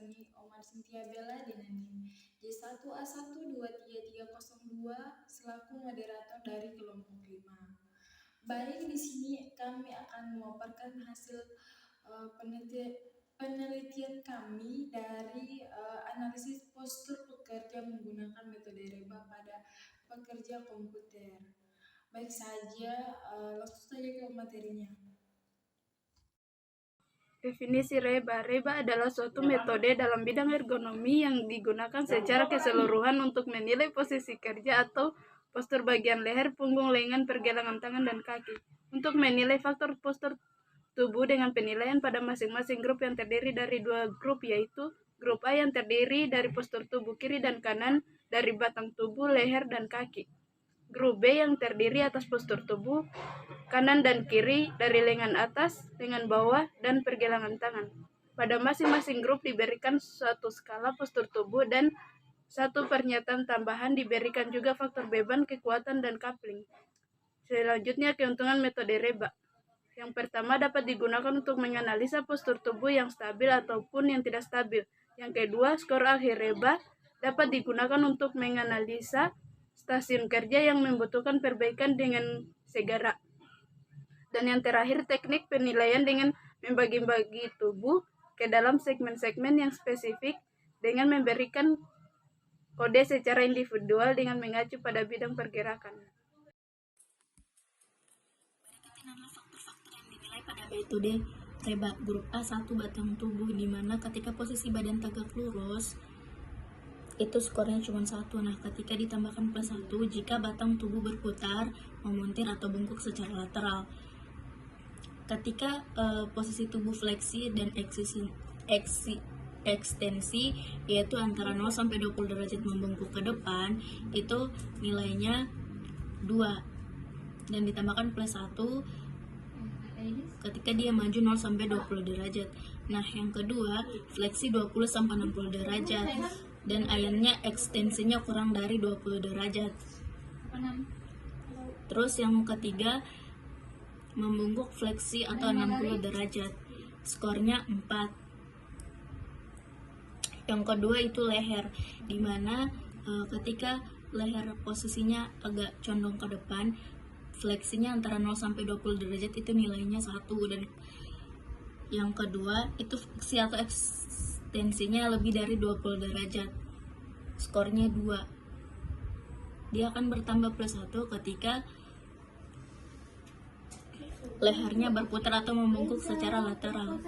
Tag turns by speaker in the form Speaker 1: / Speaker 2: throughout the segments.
Speaker 1: Sani Omar Cynthia Bella dengan NIM J1A1233302 selaku moderator dari kelompok 5. Baik, di sini kami akan memaparkan hasil penelitian kami dari analisis postur pekerja menggunakan metode REBA pada pekerja komputer. Baik saja, langsung saja ke materinya.
Speaker 2: Definisi REBA. REBA adalah suatu metode dalam bidang ergonomi yang digunakan secara keseluruhan untuk menilai posisi kerja atau postur bagian leher, punggung, lengan, pergelangan tangan, dan kaki. Untuk menilai faktor postur tubuh dengan penilaian pada masing-masing grup yang terdiri dari 2 grup, yaitu grup A yang terdiri dari postur tubuh kiri dan kanan dari batang tubuh, leher, dan kaki. Grup B yang terdiri atas postur tubuh kanan dan kiri dari lengan atas, lengan bawah, dan pergelangan tangan. Pada masing-masing grup diberikan suatu skala postur tubuh dan satu pernyataan tambahan, diberikan juga faktor beban, kekuatan, dan coupling. Selanjutnya, keuntungan metode REBA. Yang pertama, dapat digunakan untuk menganalisa postur tubuh yang stabil ataupun yang tidak stabil. Yang kedua, skor akhir REBA dapat digunakan untuk menganalisa stasiun kerja yang membutuhkan perbaikan dengan segera. Dan yang terakhir, teknik penilaian dengan membagi-bagi tubuh ke dalam segmen-segmen yang spesifik dengan memberikan kode secara individual dengan mengacu pada bidang pergerakan.
Speaker 3: Faktor-faktor yang dinilai pada metode REBA. Grup A 1 batang tubuh, di mana ketika posisi badan tegak lurus itu skornya cuma 1. Nah, ketika ditambahkan plus 1 jika batang tubuh berputar, memontir atau bungkuk secara lateral. Ketika posisi tubuh fleksi dan ekstensi yaitu antara 0 sampai 20 derajat membungkuk ke depan, itu nilainya 2 dan ditambahkan plus 1 ketika dia maju 0 sampai 20 derajat. Nah, yang kedua, fleksi 20 sampai 60 derajat dan ayatnya ekstensinya kurang dari 20 derajat. Terus yang ketiga, membungkuk fleksi atau 60 derajat. Skornya 4. Yang kedua itu leher, dimana ketika leher posisinya agak condong ke depan, fleksinya antara 0 sampai 20 derajat itu nilainya 1. Dan yang kedua itu fleksi atau ekstensinya lebih dari 20 derajat, skornya 2. Dia akan bertambah plus 1 ketika lehernya berputar atau membungkuk secara lateral.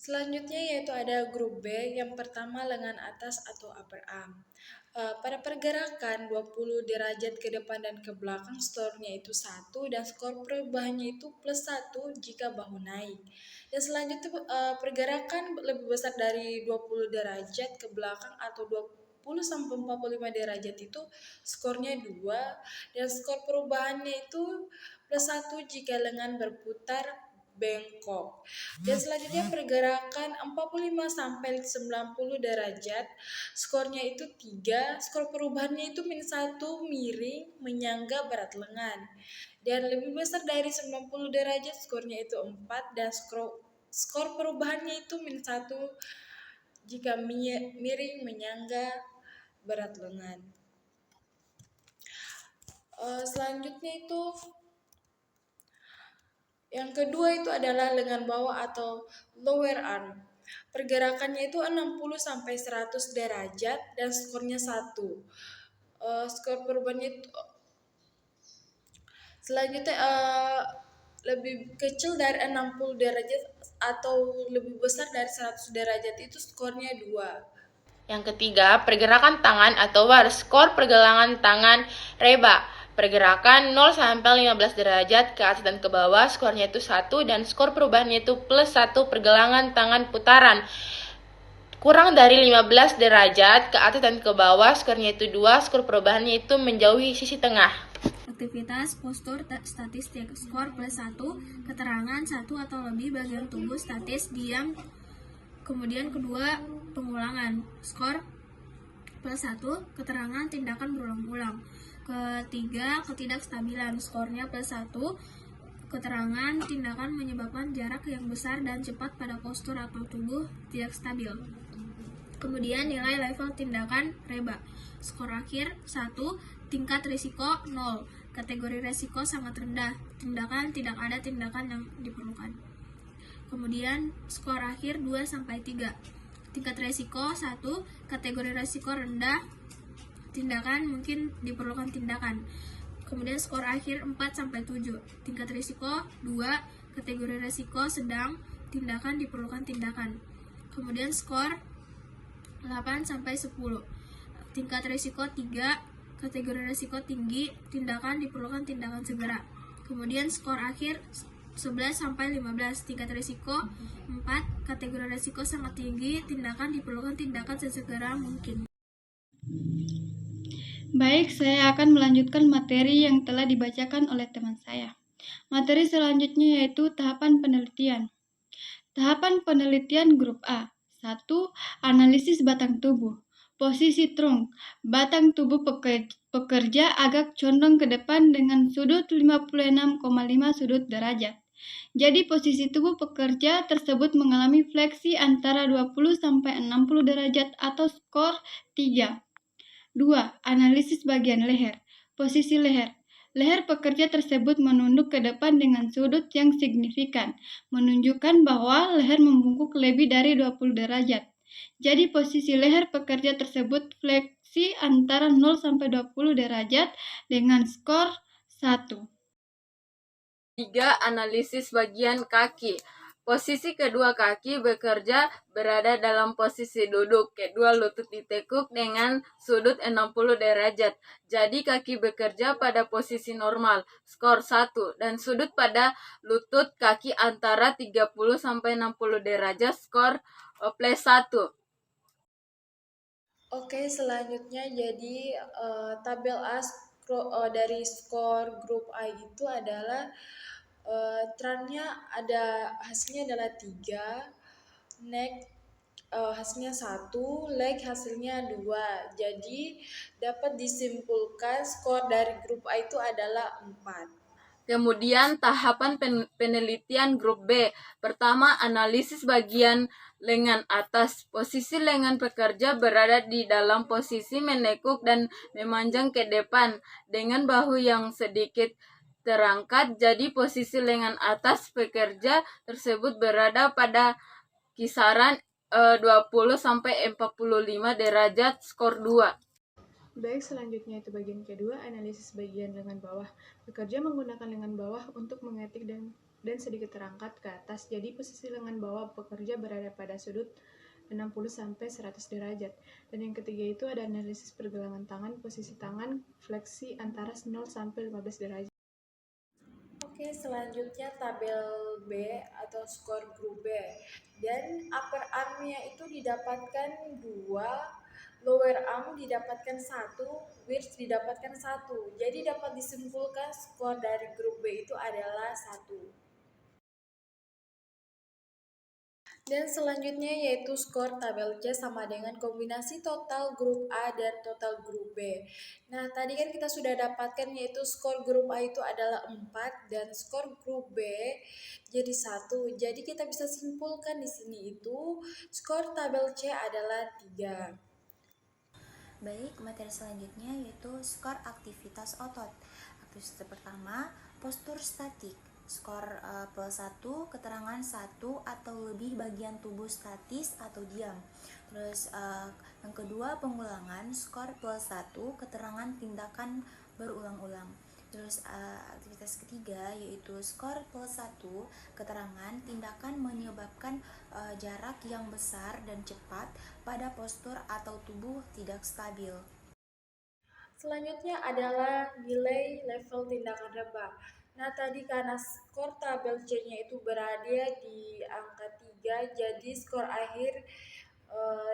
Speaker 1: Selanjutnya yaitu ada grup B, yang pertama lengan atas atau upper arm. Pada pergerakan 20 derajat ke depan dan ke belakang, skornya itu 1 dan skor perubahannya itu plus 1 jika bahu naik. Dan selanjutnya pergerakan lebih besar dari 20 derajat ke belakang atau 20 sampai 45 derajat itu skornya 2 dan skor perubahannya itu plus 1 jika lengan berputar bengkok. Dan selanjutnya pergerakan 45 sampai 90 derajat, skornya itu 3, skor perubahannya itu -1 miring menyangga berat lengan. Dan lebih besar dari 90 derajat, skornya itu 4 dan skor perubahannya itu -1 jika miring menyangga berat lengan. Selanjutnya itu yang kedua itu adalah lengan bawah atau lower arm. Pergerakannya itu 60 sampai 100 derajat dan skornya 1. Skor perubahannya itu Selanjutnya lebih kecil dari 60 derajat atau lebih besar dari 100 derajat itu skornya 2.
Speaker 4: Yang ketiga, pergerakan tangan atau bar. Skor pergelangan tangan reba. Pergerakan 0 sampai 15 derajat ke atas dan ke bawah, skornya itu 1 dan skor perubahannya itu plus 1 pergelangan tangan putaran. Kurang dari 15 derajat ke atas dan ke bawah, skornya itu 2, skor perubahannya itu menjauhi sisi tengah.
Speaker 3: Aktivitas postur statistik, skor plus 1, keterangan 1 atau lebih bagian tubuh statis diam. Kemudian kedua, pengulangan, skor plus 1, keterangan tindakan berulang-ulang. Ketiga, ketidakstabilan, skornya plus 1, keterangan tindakan menyebabkan jarak yang besar dan cepat pada postur atau tubuh tidak stabil. Kemudian nilai level tindakan reba, skor akhir 1, tingkat risiko 0, kategori risiko sangat rendah, tindakan tidak ada tindakan yang diperlukan. Kemudian skor akhir 2-3, tingkat risiko 1, kategori risiko rendah, tindakan mungkin diperlukan tindakan. Kemudian skor akhir 4-7, tingkat risiko 2, kategori risiko sedang, tindakan diperlukan tindakan. Kemudian skor 8-10, tingkat risiko 3, kategori risiko tinggi, tindakan diperlukan tindakan segera. Kemudian skor akhir 11-15, tingkat risiko 4, kategori risiko sangat tinggi, tindakan diperlukan tindakan sesegera mungkin.
Speaker 5: Baik, saya akan melanjutkan materi yang telah dibacakan oleh teman saya. Materi selanjutnya yaitu tahapan penelitian. Tahapan penelitian grup A. 1. Analisis batang tubuh. Posisi trunk. Batang tubuh pekerja agak condong ke depan dengan sudut 56,5 sudut derajat. Jadi posisi tubuh pekerja tersebut mengalami fleksi antara 20-60 derajat atau skor 3. 2. Analisis bagian leher. Posisi leher. Leher pekerja tersebut menunduk ke depan dengan sudut yang signifikan, menunjukkan bahwa leher membungkuk lebih dari 20 derajat. Jadi posisi leher pekerja tersebut fleksi antara 0-20 derajat dengan skor 1.
Speaker 4: 3. Analisis bagian kaki. Posisi kedua kaki bekerja berada dalam posisi duduk, kedua lutut ditekuk dengan sudut 60 derajat. Jadi kaki bekerja pada posisi normal, skor 1, dan sudut pada lutut kaki antara 30-60 derajat, skor plus 1.
Speaker 1: Oke, selanjutnya jadi tabel A dari skor grup A itu adalah trennya hasilnya adalah 3, neck hasilnya 1, leg hasilnya 2. Jadi dapat disimpulkan skor dari grup A itu adalah 4.
Speaker 4: Kemudian tahapan penelitian grup B. Pertama, analisis bagian lengan atas. Posisi lengan pekerja berada di dalam posisi menekuk dan memanjang ke depan dengan bahu yang sedikit terangkat. Jadi posisi lengan atas pekerja tersebut berada pada kisaran 20-45 derajat, skor 2.
Speaker 2: Baik, selanjutnya itu bagian kedua, analisis bagian lengan bawah. Bekerja menggunakan lengan bawah untuk mengetik dan sedikit terangkat ke atas. Jadi posisi lengan bawah pekerja berada pada sudut 60-100 derajat. Dan yang ketiga itu ada analisis pergelangan tangan. Posisi tangan fleksi antara 0-15 derajat.
Speaker 1: Oke, selanjutnya tabel B atau skor grup B. Dan upper arm-nya itu didapatkan 2, lower arm didapatkan 1, width didapatkan 1. Jadi dapat disimpulkan skor dari grup B itu adalah 1. Dan selanjutnya yaitu skor tabel C sama dengan kombinasi total grup A dan total grup B. Nah, tadi kan kita sudah dapatkan yaitu skor grup A itu adalah 4 dan skor grup B jadi 1. Jadi kita bisa simpulkan di sini itu skor tabel C adalah 3.
Speaker 6: Baik, materi selanjutnya yaitu skor aktivitas otot. Aktivitas pertama, postur statik. Skor plus 1, keterangan 1 atau lebih bagian tubuh statis atau diam. Terus yang kedua, pengulangan. Skor plus 1, keterangan tindakan berulang-ulang. Terus aktivitas ketiga yaitu skor plus 1, keterangan tindakan menyebabkan jarak yang besar dan cepat pada postur atau tubuh tidak stabil.
Speaker 1: Selanjutnya adalah nilai level tindakan rebah. Nah, tadi karena skor tabel C-nya itu berada di angka 3, jadi skor akhir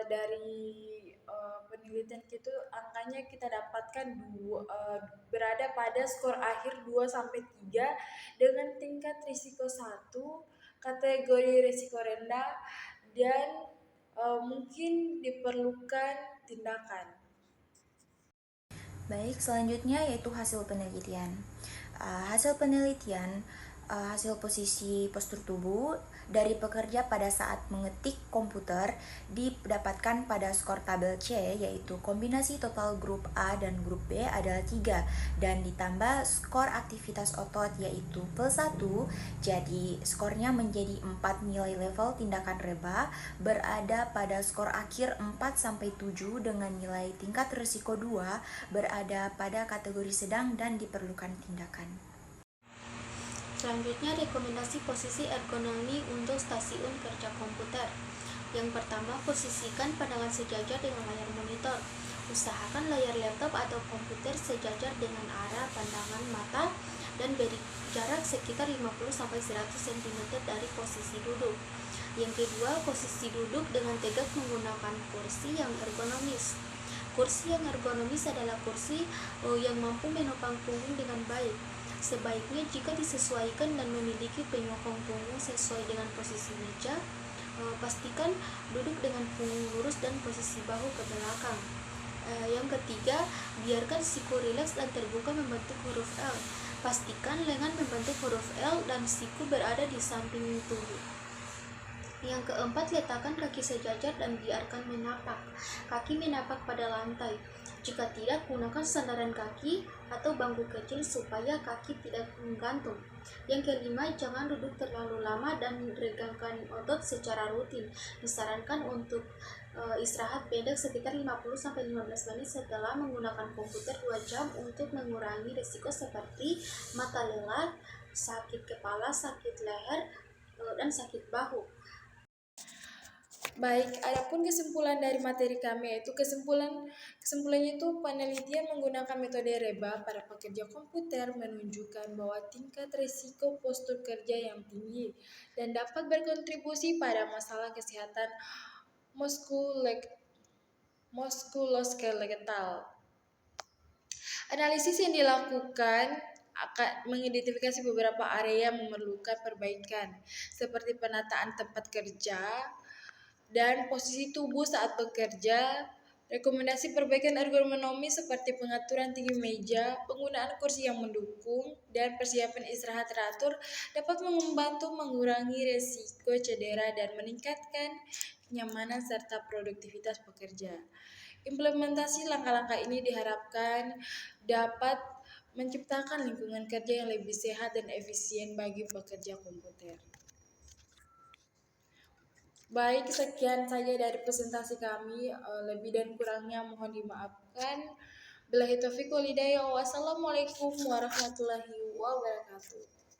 Speaker 1: dari penelitian itu angkanya kita dapatkan berada pada skor akhir 2 sampai 3 dengan tingkat risiko 1, kategori risiko rendah dan mungkin diperlukan tindakan.
Speaker 6: Baik, selanjutnya yaitu hasil penelitian. Hasil penelitian, hasil posisi postur tubuh dari pekerja pada saat mengetik komputer didapatkan pada skor tabel C, yaitu kombinasi total grup A dan grup B adalah 3, dan ditambah skor aktivitas otot yaitu plus 1, jadi skornya menjadi 4. Nilai level tindakan rebah berada pada skor akhir 4-7 dengan nilai tingkat risiko 2 berada pada kategori sedang dan diperlukan tindakan.
Speaker 3: Selanjutnya, rekomendasi posisi ergonomi untuk stasiun kerja komputer. Yang pertama, posisikan pandangan sejajar dengan layar monitor. Usahakan layar laptop atau komputer sejajar dengan arah pandangan mata dan beri jarak sekitar 50-100 cm dari posisi duduk. Yang kedua, posisi duduk dengan tegak menggunakan kursi yang ergonomis. Kursi yang ergonomis adalah kursi yang mampu menopang punggung dengan baik. Sebaiknya jika disesuaikan dan memiliki penyokong punggung sesuai dengan posisi meja, pastikan duduk dengan punggung lurus dan posisi bahu ke belakang. Yang ketiga, biarkan siku rileks dan terbuka membentuk huruf L. Pastikan lengan membentuk huruf L dan siku berada di samping tubuh. Yang keempat, letakkan kaki sejajar dan biarkan menapak. Kaki menapak pada lantai. Jika tidak, gunakan sandaran kaki atau bangku kecil supaya kaki tidak menggantung. Yang kelima, jangan duduk terlalu lama dan regangkan otot secara rutin. Disarankan untuk istirahat pendek sekitar 50-15 menit setelah menggunakan komputer 2 jam untuk mengurangi risiko seperti mata lelah, sakit kepala, sakit leher, dan sakit bahu.
Speaker 1: Baik, adapun kesimpulan dari materi kami yaitu kesimpulannya itu penelitian menggunakan metode REBA pada pekerja komputer menunjukkan bahwa tingkat risiko postur kerja yang tinggi dan dapat berkontribusi pada masalah kesehatan muskuloskeletal. Analisis yang dilakukan akan mengidentifikasi beberapa area yang memerlukan perbaikan, seperti penataan tempat kerja dan posisi tubuh saat bekerja. Rekomendasi perbaikan ergonomi seperti pengaturan tinggi meja, penggunaan kursi yang mendukung, dan persiapan istirahat teratur dapat membantu mengurangi resiko cedera dan meningkatkan kenyamanan serta produktivitas pekerja. Implementasi langkah-langkah ini diharapkan dapat menciptakan lingkungan kerja yang lebih sehat dan efisien bagi pekerja komputer. Baik, sekian saja dari presentasi kami. Lebih dan kurangnya mohon dimaafkan. Billahi taufiq wal hidayah. Wassalamualaikum warahmatullahi wabarakatuh.